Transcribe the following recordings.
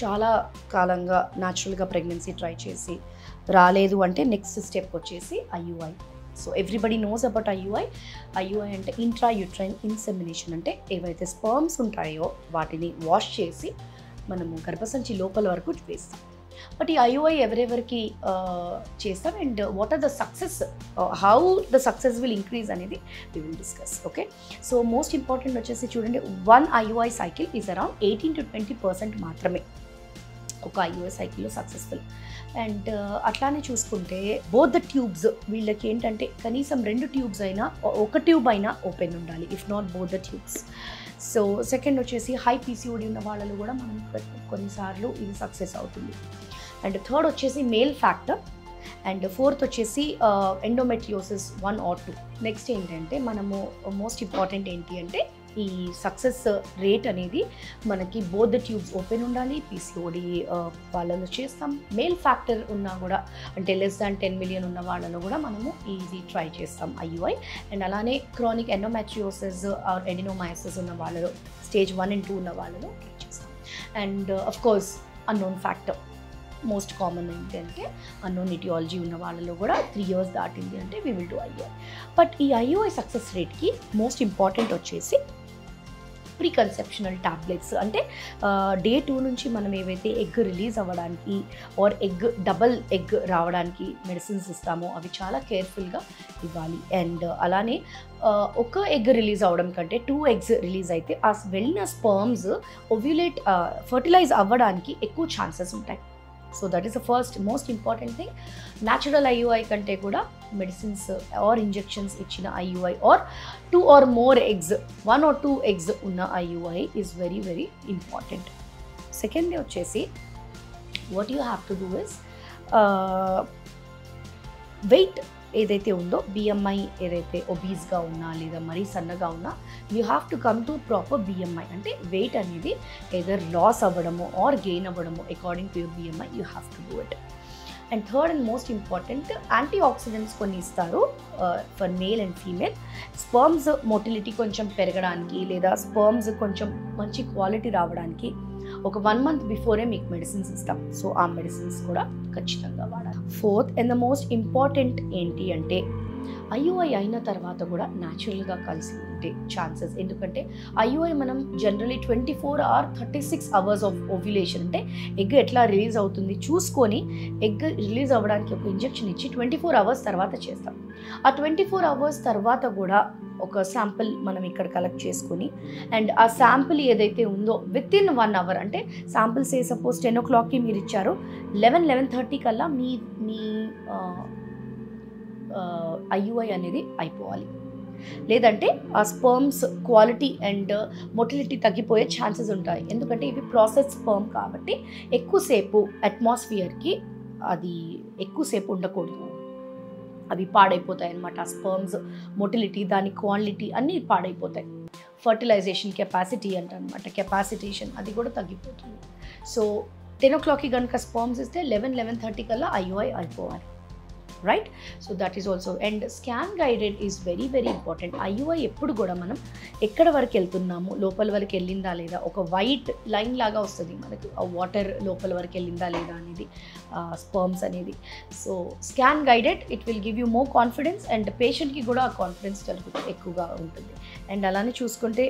చాలా కాలంగా న్యాచురల్గా ప్రెగ్నెన్సీ ట్రై చేసి రాలేదు అంటే నెక్స్ట్ స్టెప్ వచ్చేసి IUI. So everybody knows about IUI. IUI అంటే ఇంట్రా యూట్రైన్ ఇన్సెమినేషన్. అంటే ఏవైతే స్పర్మ్స్ ఉంటాయో వాటిని వాష్ చేసి మనము గర్భసంచి లోపల వరకు వేస్తాం. బట్ ఈ ఐయుఐ ఎవరెవరికి చేస్తాం and what are the success, how the success will increase అనేది we will discuss. Okay, so most important వచ్చేసి చూడండి, 1 IUI cycle is around 18 to 20% మాత్రమే ఒక ఐయుఐ సైకిల్లో సక్సెస్ఫుల్. అండ్ అట్లానే చూసుకుంటే బోత్ ద ట్యూబ్స్, వీళ్ళకి ఏంటంటే కనీసం 2 ట్యూబ్స్ అయినా, ఒక ట్యూబ్ అయినా ఓపెన్ ఉండాలి, if not both the tubes. So second వచ్చేసి హై పీసీఓడి ఉన్న వాళ్ళలో కూడా మనం కొన్నిసార్లు ఇది సక్సెస్ అవుతుంది. అండ్ థర్డ్ వచ్చేసి మేల్ ఫ్యాక్టర్. అండ్ ఫోర్త్ వచ్చేసి ఎండోమెట్రియోసిస్ 1 or 2. నెక్స్ట్ ఏంటంటే మనము మోస్ట్ ఇంపార్టెంట్ ఏంటి అంటే ఈ సక్సెస్ రేట్ అనేది మనకి బోత్ ద ట్యూబ్స్ ఓపెన్ ఉండాలి. పీసీఓడి వాళ్ళలో చేస్తాం. మేల్ ఫ్యాక్టర్ ఉన్నా కూడా అంటే లెస్ దాన్ 10 million ఉన్న వాళ్ళలో కూడా మనము ఇది ట్రై చేస్తాం ఐయుఐ. అండ్ అలానే క్రానిక్ ఎండోమెట్రియోసిస్ ఆర్ ఎడినోమైసిస్ ఉన్న వాళ్ళలో స్టేజ్ 1 and 2 ఉన్న వాళ్ళలో ట్రై చేస్తాం. And of course unknown factor most common ఏంటంటే అన్నోన్ ఇటియాలజీ ఉన్న వాళ్ళలో కూడా 3 years దాటింది అంటే we will do IUI. But ఈ ఐయుఐ సక్సెస్ రేట్కి మోస్ట్ ఇంపార్టెంట్ వచ్చేసి ప్రీ కన్సెప్షనల్ టాబ్లెట్స్. అంటే డే 2 నుంచి మనం ఏవైతే ఎగ్ రిలీజ్ అవ్వడానికి ఆర్ డబల్ ఎగ్ రావడానికి మెడిసిన్స్ ఇస్తామో అవి చాలా కేర్ఫుల్గా ఇవ్వాలి. అండ్ అలానే ఒక ఎగ్ రిలీజ్ అవ్వడం కంటే 2 eggs రిలీజ్ అయితే ఆ వెళ్ళిన స్పర్మ్స్ ఓవ్యులేట్ ఫర్టిలైజ్ అవ్వడానికి ఎక్కువ ఛాన్సెస్ ఉంటాయి. So that is the first most important thing. Natural IUI కంటే కూడా మెడిసిన్స్ ఆర్ ఇంజెక్షన్స్ ఇచ్చిన IUI or 2 or more eggs, 1 or 2 eggs ఉన్న IUI is very very important. Second వచ్చేసి what you have to do is weight ఏదైతే ఉందో, BMI ఏదైతే ఒబీస్గా ఉన్నా లేదా మరీ సన్నగా ఉన్నా, you have to come to proper BMI. అంటే వెయిట్ అనేది ఎదర్ లాస్ అవ్వడము ఆర్ గెయిన్ అవ్వడము according to your BMI, you have to do it. And third and most important, antioxidants కొన్ని ఇస్తారు for male and female. Sperms motility కొంచెం పెరగడానికి లేదా sperms కొంచెం మంచి క్వాలిటీ రావడానికి ఒక 1 month బిఫోరే మీకు మెడిసిన్స్ ఇస్తాం. సో ఆ మెడిసిన్స్ కూడా ఖచ్చితంగా వాడాలి. Fourth and the most important ఏంటి అంటే ఐయుఐ అయిన తర్వాత కూడా న్యాచురల్గా కలిసి ఉంటే ఛాన్సెస్. ఎందుకంటే ఐయుఐ మనం generally 24 or 36 hours of ovulation, అంటే ఎగ్ ఎట్లా రిలీజ్ అవుతుంది చూసుకొని ఎగ్ రిలీజ్ అవ్వడానికి ఒక ఇంజెక్షన్ ఇచ్చి 24 hours తర్వాత చేస్తాం. ఆ 24 hours తర్వాత కూడా ఒక శాంపిల్ మనం ఇక్కడ కలెక్ట్ చేసుకొని అండ్ ఆ శాంపిల్ ఏదైతే ఉందో విత్ ఇన్ 1 hour, అంటే శాంపిల్స్ సపోజ్ 10 o'clockకి మీరు ఇచ్చారు, 11-11:30 కల్లా మీ ఐయుఐ అనేది అయిపోవాలి. లేదంటే ఆ స్పర్మ్స్ క్వాలిటీ అండ్ మొటిలిటీ తగ్గిపోయే ఛాన్సెస్ ఉంటాయి. ఎందుకంటే ఇవి ప్రాసెస్ స్పర్మ్ కాబట్టి ఎక్కువసేపు అట్మాస్ఫియర్కి అది ఎక్కువసేపు ఉండకూడదు, అవి పాడైపోతాయి అన్నమాట. ఆ స్పర్మ్స్ మొటిలిటీ, దాని క్వాలిటీ అన్నీ పాడైపోతాయి. ఫర్టిలైజేషన్ కెపాసిటీ అంటనమాట, కెపాసిటేషన్ అది కూడా తగ్గిపోతుంది. సో 10 o'clockకి కనుక స్పర్మ్స్ ఇస్తే 11-11:30 కల్లా ఐయుఐ అయిపోవాలి. Right, so that is also. And scan guided is very very important. IUI ఎప్పుడు కూడా మనం ఎక్కడ వరకు వెళ్తున్నాము, లోపల వరకు వెళ్ళిందా లేదా, ఒక వైట్ లైన్ లాగా వస్తుంది మనకు, ఆ వాటర్ లోపల వరకు వెళ్ళిందా లేదా అనేది స్పర్మ్స్ అనేది. So scan guided it will give you more confidence and పేషెంట్కి కూడా ఆ కాన్ఫిడెన్స్ ఎక్కువగా ఉంటుంది. అండ్ అలానే చూసుకుంటే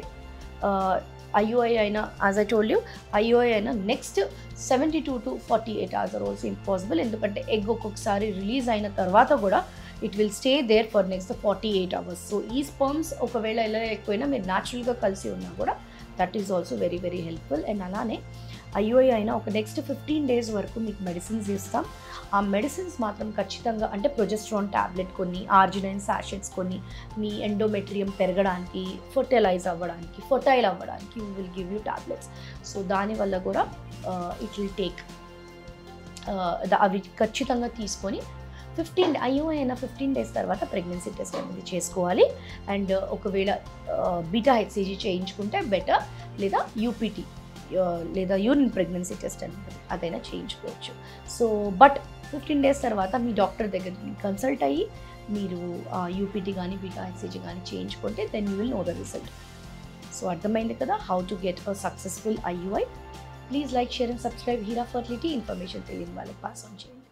ఐయుఐ అయినా, as I told you, IUI అయినా next 72 to 48 hours are also impossible. ఎందుకంటే ఎగ్ ఒక్కొక్కసారి రిలీజ్ అయిన తర్వాత కూడా it will stay there for next 48 hours. So ఈ స్పర్మ్స్ ఒకవేళ ఎలా ఎక్కువైనా మీరు న్యాచురల్గా కలిసి ఉన్నా కూడా that is also very very helpful. And అలానే ఐయుఐ అయినా ఒక నెక్స్ట్ 15 days వరకు మీకు మెడిసిన్స్ ఇస్తాం. ఆ మెడిసిన్స్ మాత్రం ఖచ్చితంగా అంటే ప్రొజెస్ట్రాన్ ట్యాబ్లెట్ కొన్ని, ఆర్జినైన్ సాషెట్స్ కొన్ని, మీ ఎండోమెట్రియం పెరగడానికి, ఫర్టైల్ అవ్వడానికి we will give you tablets. So దానివల్ల కూడా ఇట్ విల్ టేక్ అవి ఖచ్చితంగా తీసుకొని ఐయుఐ అయినా 15 days తర్వాత ప్రెగ్నెన్సీ టెస్ట్ అనేది చేసుకోవాలి. అండ్ ఒకవేళ బీటా హెచ్సిజీ చేయించుకుంటే బెటర్, లేదా యూపీటీ లేదా యూరిన్ ప్రెగ్నెన్సీ టెస్ట్ అనేది అదైనా చేయించుకోవచ్చు. సో బట్ 15 days తర్వాత మీ డాక్టర్ దగ్గర కన్సల్ట్ అయ్యి మీరు యూపీటీ కానీ బీటా హెచ్సిజీ కానీ చేయించుకుంటే then you will know the result. So అర్థమైంది కదా, how to get a successful IUI. Please like, share and subscribe Heera fertility. Information తెలియని వాళ్ళకి పాస్ ఆన్ చేయండి.